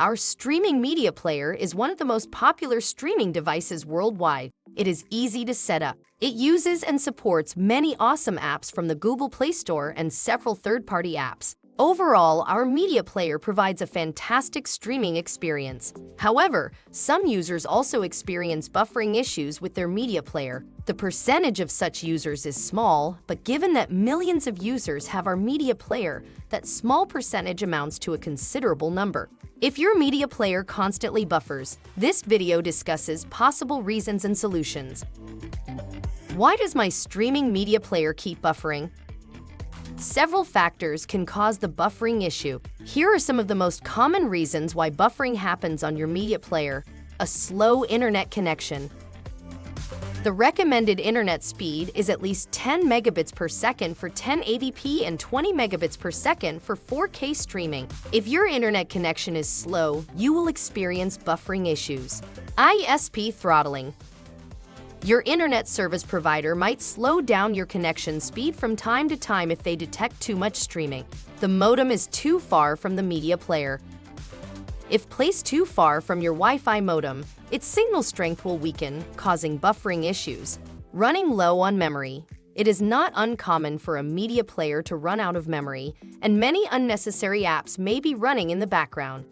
Our streaming media player is one of the most popular streaming devices worldwide. It is easy to set up. It uses and supports many awesome apps from the Google Play Store and several third-party apps. Overall, our media player provides a fantastic streaming experience. However, some users also experience buffering issues with their media player. The percentage of such users is small, but given that millions of users have our media player, that small percentage amounts to a considerable number. If your media player constantly buffers, this video discusses possible reasons and solutions. Why does my streaming media player keep buffering? Several factors can cause the buffering issue. Here are some of the most common reasons why buffering happens on your media player. A slow internet connection. The recommended internet speed is at least 10 megabits per second for 1080p and 20 megabits per second for 4K streaming. If your internet connection is slow, you will experience buffering issues. ISP throttling. Your internet service provider might slow down your connection speed from time to time if they detect too much streaming. The modem is too far from the media player. If placed too far from your Wi-Fi modem, its signal strength will weaken, causing buffering issues. Running low on memory. It is not uncommon for a media player to run out of memory, and many unnecessary apps may be running in the background.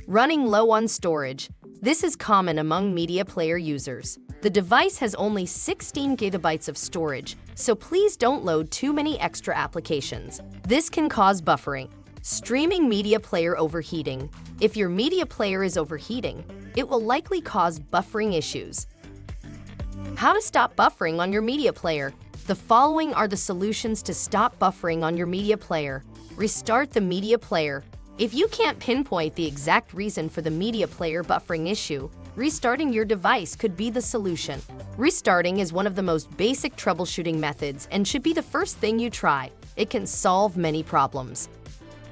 Running low on storage. This is common among media player users. The device has only 16 gigabytes of storage, so please don't load too many extra applications. This can cause buffering. Streaming media player overheating. If your media player is overheating, it will likely cause buffering issues. How to stop buffering on your media player? The following are the solutions to stop buffering on your media player. Restart the media player. If you can't pinpoint the exact reason for the media player buffering issue, restarting your device could be the solution. Restarting is one of the most basic troubleshooting methods and should be the first thing you try. It can solve many problems.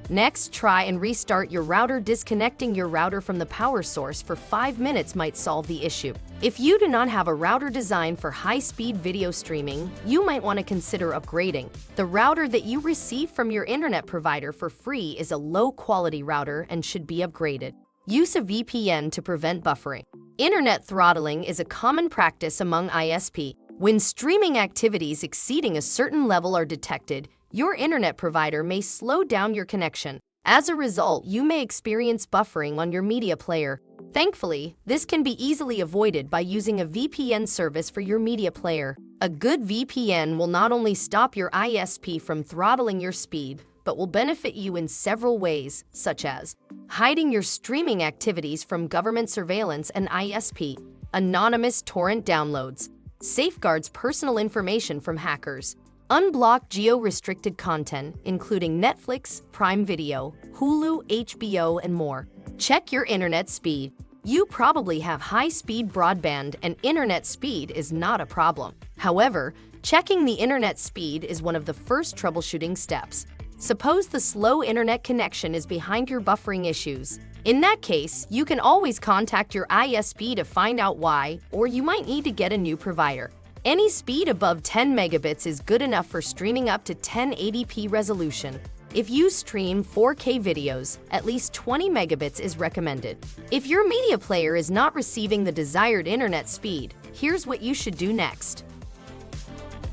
Next, try and restart your router. Disconnecting your router from the power source for 5 minutes might solve the issue. If you do not have a router designed for high-speed video streaming, you might want to consider upgrading. The router that you receive from your internet provider for free is a low-quality router and should be upgraded. Use a VPN to prevent buffering. Internet throttling is a common practice among ISP. When streaming activities exceeding a certain level are detected, your internet provider may slow down your connection. As a result, you may experience buffering on your media player. Thankfully, this can be easily avoided by using a VPN service for your media player. A good VPN will not only stop your ISP from throttling your speed, but will benefit you in several ways, such as hiding your streaming activities from government surveillance and ISP, anonymous torrent downloads, safeguards personal information from hackers, unblock geo-restricted content, including Netflix, Prime Video, Hulu, HBO, and more. Check your internet speed. You probably have high-speed broadband and internet speed is not a problem. However, checking the internet speed is one of the first troubleshooting steps. Suppose the slow internet connection is behind your buffering issues. In that case, you can always contact your ISP to find out why, or you might need to get a new provider. Any speed above 10 megabits is good enough for streaming up to 1080p resolution. If you stream 4K videos, at least 20 megabits is recommended. If your media player is not receiving the desired internet speed, here's what you should do next.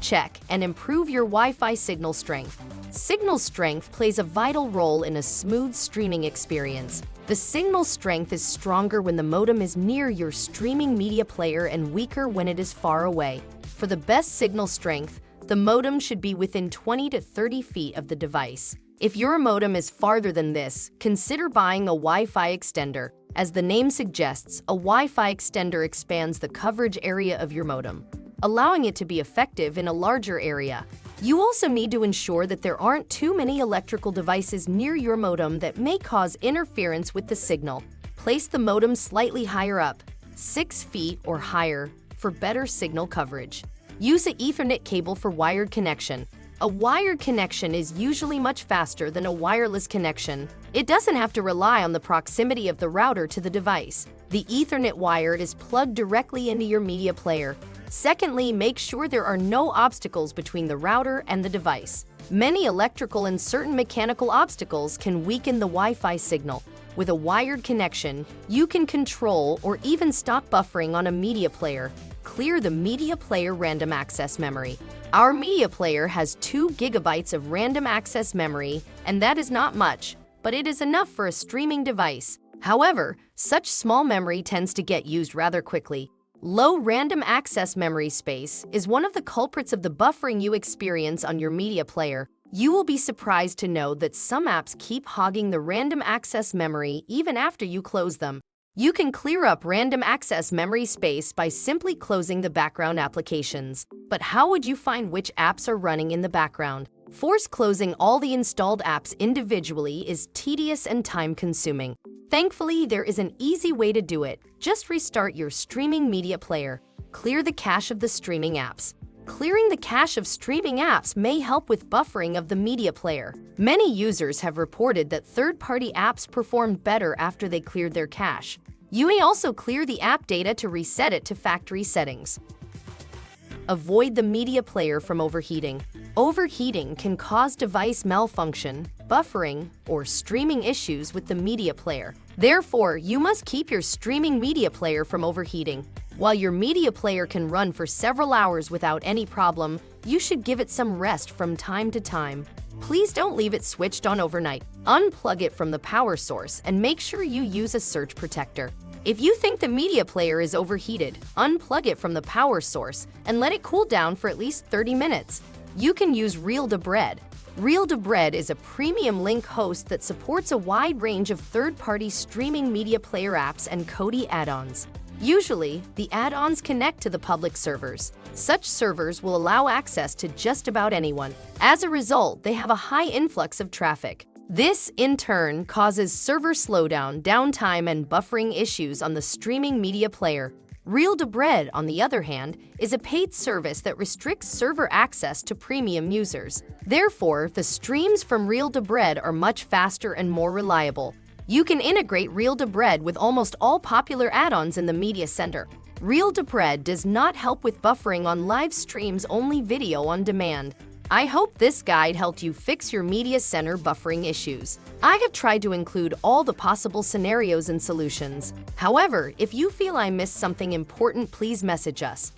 Check and improve your Wi-Fi signal strength. Signal strength plays a vital role in a smooth streaming experience. The signal strength is stronger when the modem is near your streaming media player and weaker when it is far away. For the best signal strength, the modem should be within 20 to 30 feet of the device. If your modem is farther than this, consider buying a Wi-Fi extender. As the name suggests, a Wi-Fi extender expands the coverage area of your modem, allowing it to be effective in a larger area. You also need to ensure that there aren't too many electrical devices near your modem that may cause interference with the signal. Place the modem slightly higher up, 6 feet or higher, for better signal coverage. Use an Ethernet cable for wired connection. A wired connection is usually much faster than a wireless connection. It doesn't have to rely on the proximity of the router to the device. The Ethernet wire is plugged directly into your media player. Secondly, make sure there are no obstacles between the router and the device. Many electrical and certain mechanical obstacles can weaken the Wi-Fi signal. With a wired connection, you can control or even stop buffering on a media player. Clear the media player random access memory. Our media player has 2 GB of random access memory, and that is not much, but it is enough for a streaming device. However, such small memory tends to get used rather quickly. Low random access memory space is one of the culprits of the buffering you experience on your media player. You will be surprised to know that some apps keep hogging the random access memory even after you close them. You can clear up random access memory space by simply closing the background applications. But how would you find which apps are running in the background? Force closing all the installed apps individually is tedious and time-consuming. Thankfully, there is an easy way to do it. Just restart your streaming media player. Clear the cache of the streaming apps. Clearing the cache of streaming apps may help with buffering of the media player. Many users have reported that third-party apps performed better after they cleared their cache. You may also clear the app data to reset it to factory settings. Avoid the media player from overheating. Overheating can cause device malfunction, buffering, or streaming issues with the media player. Therefore, you must keep your streaming media player from overheating. While your media player can run for several hours without any problem, you should give it some rest from time to time. Please don't leave it switched on overnight. Unplug it from the power source and make sure you use a surge protector. If you think the media player is overheated, unplug it from the power source and let it cool down for at least 30 minutes. You can use Real-to-Bread. Real-to-Bread is a premium link host that supports a wide range of third-party streaming media player apps and Kodi add-ons. Usually, the add-ons connect to the public servers. Such servers will allow access to just about anyone. As a result, they have a high influx of traffic. This, in turn, causes server slowdown, downtime, and buffering issues on the streaming media player. Real-to-Bread, on the other hand, is a paid service that restricts server access to premium users. Therefore, the streams from Real-to-Bread are much faster and more reliable. You can integrate Real-to-Bread with almost all popular add-ons in the media center. Real-to-Bread does not help with buffering on live streams, only video on demand. I hope this guide helped you fix your media center buffering issues. I have tried to include all the possible scenarios and solutions. However, if you feel I missed something important, please message us.